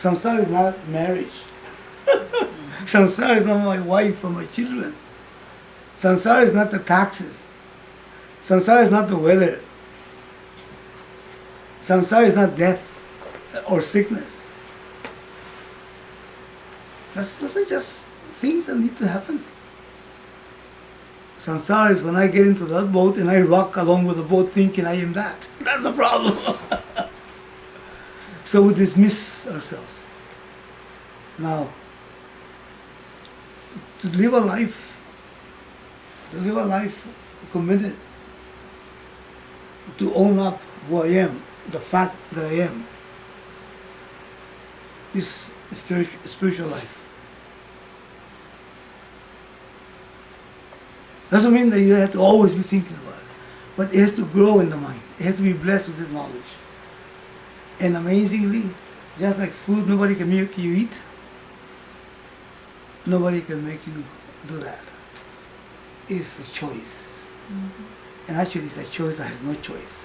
Samsara is not marriage. Samsara is not my wife or my children. Samsara is not the taxes. Samsara is not the weather. Samsara is not death or sickness. Those are just things that need to happen. Samsara is when I get into that boat and I rock along with the boat thinking I am that. That's the problem. So we dismiss ourselves. Now, to live a life committed, to own up who I am, the fact that I am, is spiritual life. Doesn't mean that you have to always be thinking about it, but it has to grow in the mind. It has to be blessed with this knowledge. And amazingly, just like food, nobody can make you eat. Nobody can make you do that. It's a choice. Mm-hmm. And actually, it's a choice that has no choice.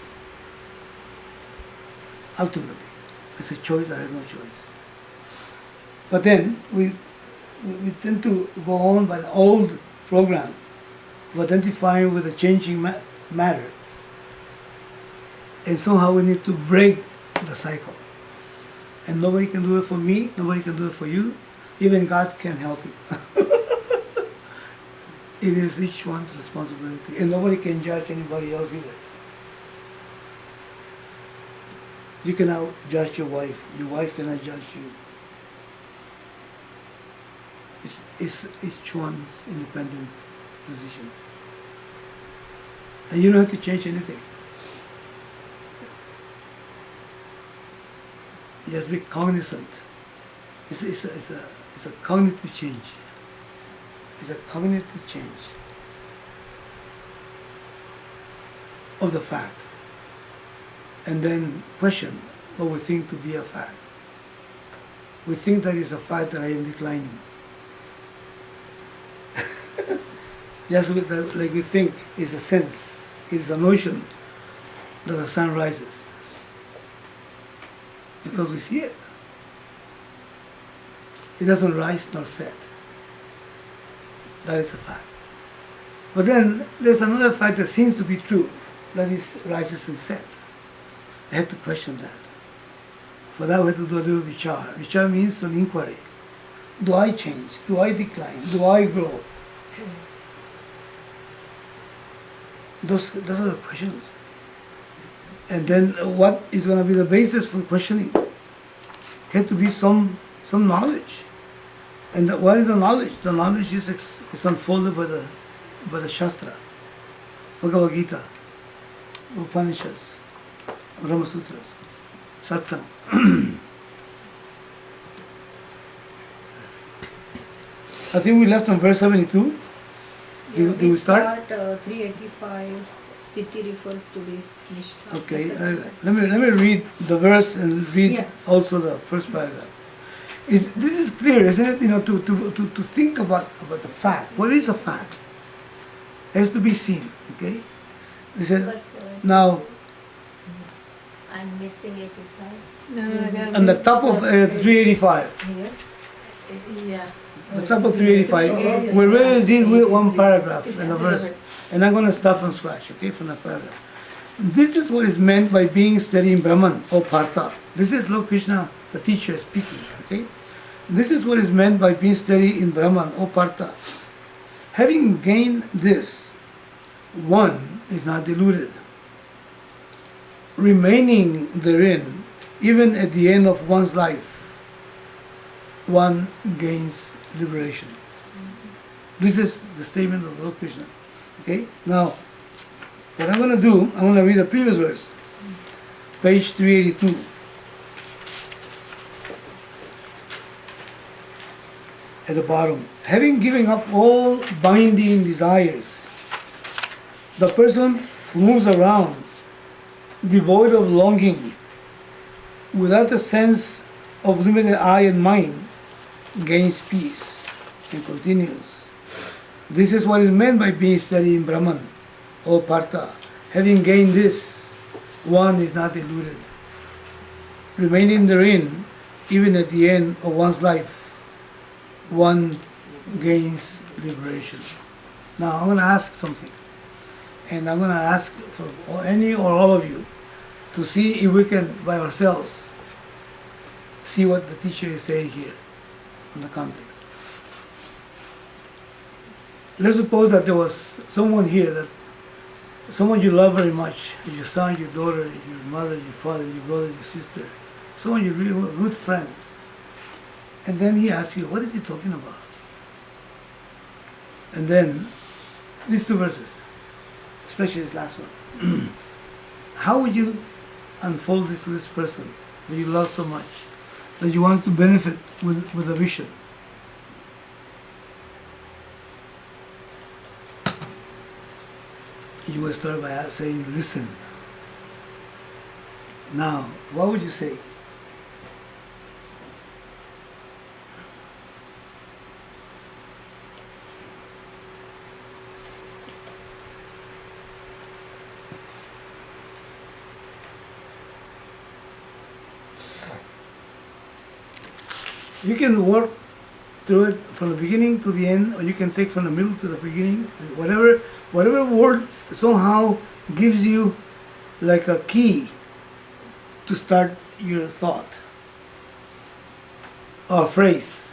Ultimately, it's a choice that has no choice. But then, we tend to go on by the old program of identifying with the changing matter. And somehow we need to break the cycle. And nobody can do it for me, nobody can do it for you, even God can help you. It is each one's responsibility, and nobody can judge anybody else either. You cannot judge your wife cannot judge you. It's each one's independent decision. And you don't have to change anything. Just be cognizant. It's a cognitive change. It's a cognitive change of the fact. And then question what we think to be a fact. We think that it's a fact that I am declining. Just like we think it's a sense, it's a notion that the sun rises. Because we see it. It doesn't rise nor set. That is a fact. But then there's another fact that seems to be true, that is rises and sets. I have to question that. For that we have to do a little vichar. Vichar means an inquiry. Do I change? Do I decline? Do I grow? Those are the questions. And then what is going to be the basis for questioning? There has to be some knowledge. And what is the knowledge? The knowledge is unfolded by the Shastra, Bhagavad Gita, Upanishads, Brahma Sutras, Satsang. I think we left on verse 72. Do we start? 385. Sthiti refers to this Nishtha. Okay, let me read the verse and read also the first paragraph. This is clear, isn't it? To think about the fact. What is a fact? It has to be seen. Okay. This is now. I'm missing 85. On the top of 385. Yeah. The top of 385. We really did with one paragraph in the verse, and I'm going to start from scratch. Okay, from the paragraph. This is what is meant by being steady in Brahman or Partha. This is Lord Krishna, the teacher, speaking. Okay. This is what is meant by being steady in Brahman or Partha. Having gained this, one is not deluded. Remaining therein, even at the end of one's life, one gains liberation. This is the statement of Lord Krishna. Okay? Now, what I'm going to do, I'm going to read the previous verse, page 382. At the bottom, having given up all binding desires, the person who moves around devoid of longing, without a sense of limited eye and mind, gains peace and continues. This is what is meant by being steady in Brahman or Partha. Having gained this, one is not deluded. Remaining therein, even at the end of one's life, one gains liberation. Now I'm going to ask something, and I'm going to ask for any or all of you to see if we can, by ourselves, see what the teacher is saying here on the context. Let's suppose that there was someone here, that someone you love very much, your son, your daughter, your mother, your father, your brother, your sister, someone you really a good friend. And then he asks you, what is he talking about? And then, these two verses, especially this last one. How would you unfold this to this person that you love so much, that you want to benefit with a vision? You will start by saying, listen. Now, what would you say? You can work through it from the beginning to the end, or you can take from the middle to the beginning. Whatever word somehow gives you like a key to start your thought or phrase.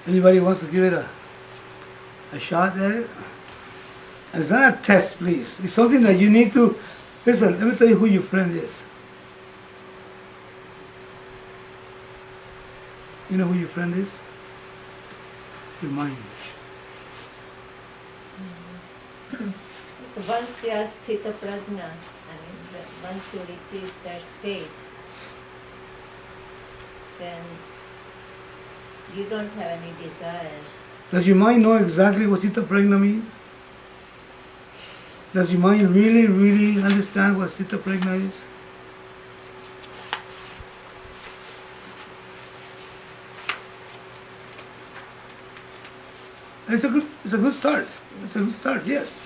Anybody wants to give it a shot at it? It's not a test, please. It's something that you need to, listen, let me tell you who your friend is. You know who your friend is? Your mind. Once you are sthita prajna, once you reach that stage, then you don't have any desires. Does your mind know exactly what Sita Prajna means? Does your mind really, really understand what Sita Prajna is? It's a good start. It's a good start, yes.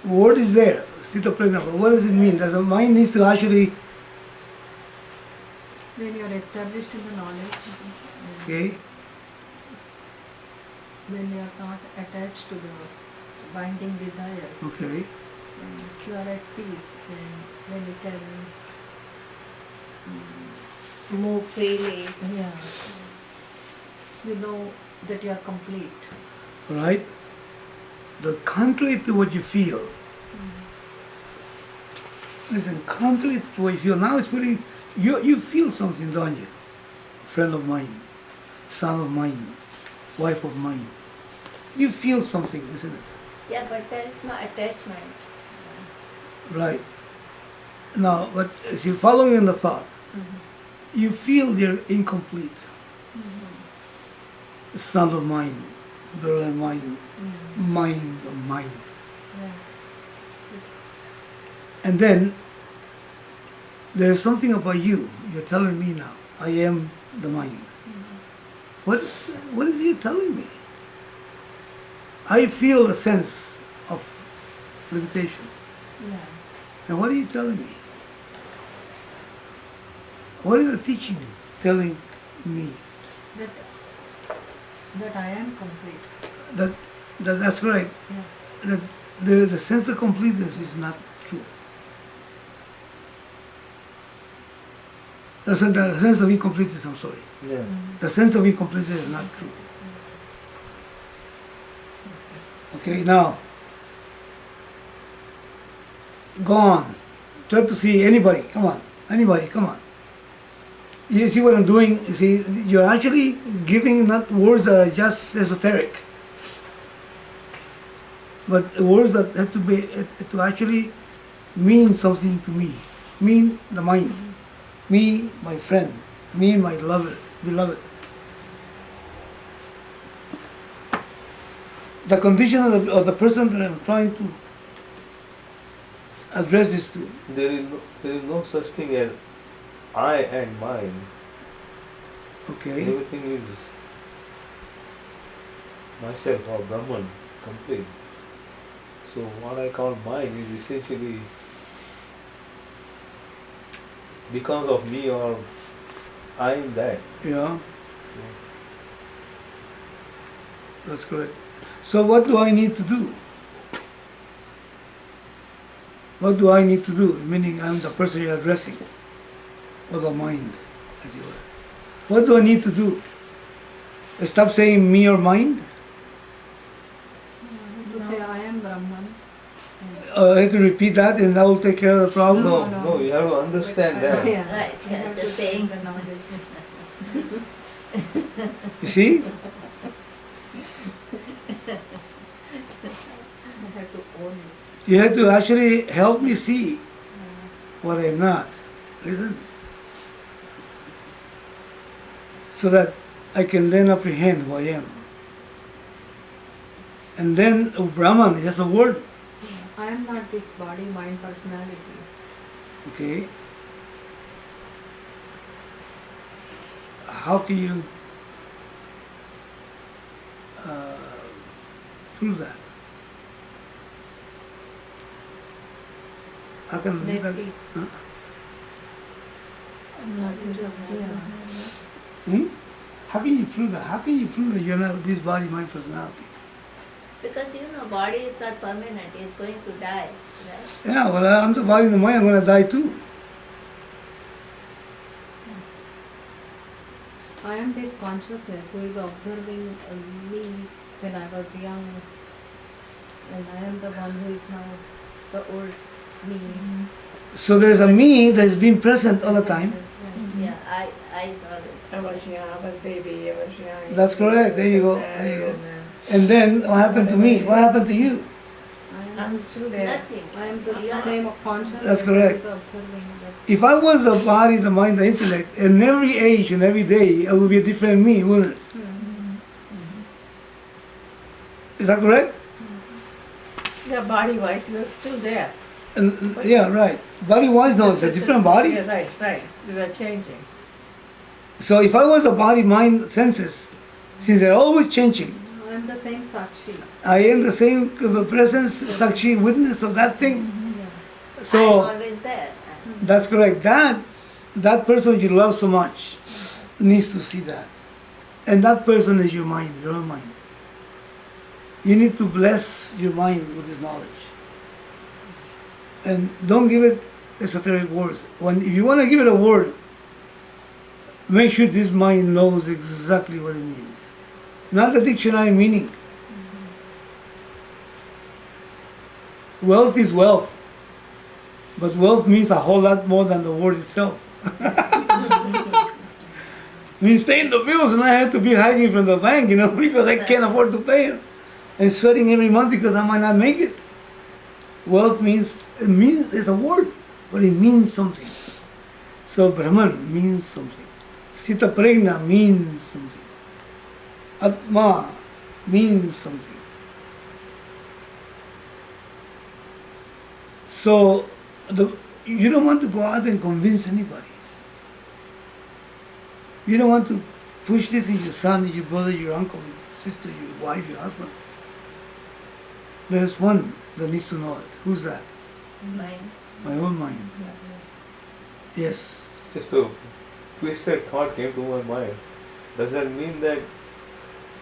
The word is there, Sita Prajna, but what does it mean? Does the mind needs to actually, when you are established in the knowledge, okay, when you are not attached to the binding desires, okay, if you are at peace, then you can Move freely. yeah, you know that you are complete. right? The contrary to what you feel. Listen, contrary to what you feel. Now it's pretty, you feel something, don't you? Friend of mine, son of mine, wife of mine. You feel something, isn't it? Yeah, but there is no attachment. Right. Now, but as you're following in the thought, you feel you're incomplete. Son of mine, girl of mine, mind of mine. Yeah. And then there is something about you. You're telling me now, I am the mind. What is he telling me? I feel a sense of limitation. Yeah. And what are you telling me? What is the teaching telling me? That I am complete. That's correct. Yeah. That there is a sense of completeness is not true. The sense of incompleteness, I'm sorry. Yeah. The sense of incompleteness is not true. Okay, now, go on. try to see anybody, come on, anybody, come on. You see what I'm doing? You see, you're actually giving not words that are just esoteric, but words that have to be to actually mean something to me, mean the mind, me, my friend, me, my lover, beloved. The condition of the person that I'm trying to address this to. There is no such thing as I and mine. Okay. Everything is myself or Brahman, complete. So what I call mine is essentially because of me or I am that. Yeah, that's correct. So what do I need to do? What do I need to do? Meaning I'm the person you're addressing, or the mind, as you were. What do I need to do? Stop saying me or mind? To say I am Brahman. I have to repeat that and that will take care of the problem? No, you have to understand that. Yeah. Right, I yeah, have just to saying. the knowledge. You see? I have to own it. You have to actually help me see what I'm not. Listen. So that I can then apprehend who I am. And then Brahman is just a word. I am not this body, mind, personality. Okay. How can you prove that? How can Let's that? see. Huh? I'm not just, yeah. Hmm? How can you prove that? How can you prove that you're not this body, mind, personality? Because body is not permanent, it's going to die, right? Yeah, well, I'm the body and the mind, I'm going to die too. I am this consciousness who is observing me when I was young, and I am the one who is now the old me. So there's a me that's been present all the time. Yeah, I is always. I was young, I was baby, I was young. That's correct. There you go. There you go. And, And then what happened to me? What happened to you? I'm still there. Nothing. I am the same consciousness That's who correct. is observing that. If I was the body, the mind, the intellect, in every age and every day, I would be a different me, wouldn't it? Is that correct? Yeah, body-wise, you're still there. And, yeah, right. Body-wise, no, it's a different body. Yeah, right. We were changing. So if I was a body, mind, senses, since they're always changing, I am the same Sakshi. I am the same presence, Sakshi, witness of that thing. Yeah. So I'm always there. that's correct. That person you love so much needs to see that. And that person is your mind, your own mind. You need to bless your mind with this knowledge. And don't give it esoteric words. If you want to give it a word, make sure this mind knows exactly what it means. Not the dictionary meaning. Wealth is wealth. But wealth means a whole lot more than the word itself. Means paying the bills and I have to be hiding from the bank, because I can't afford to pay it. And sweating every month because I might not make it. Wealth means it's a word, but it means something. So Brahman means something. Sita Pregna means something. Atma means something. So you don't want to go out and convince anybody. You don't want to push this in your son, your brother, your uncle, your sister, your wife, your husband. There's one that needs to know it. Who's that? Mind. My own mind. Yes. Just a twisted thought came to my mind. Does that mean that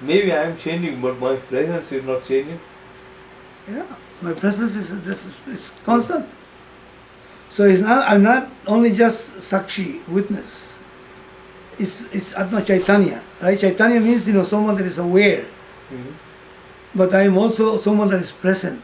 maybe I am changing, but my presence is not changing? Yeah. My presence is constant. So I'm not only just Sakshi, witness. It's Atma Chaitanya. Right? Chaitanya means someone that is aware. Mm-hmm. But I am also someone that is present.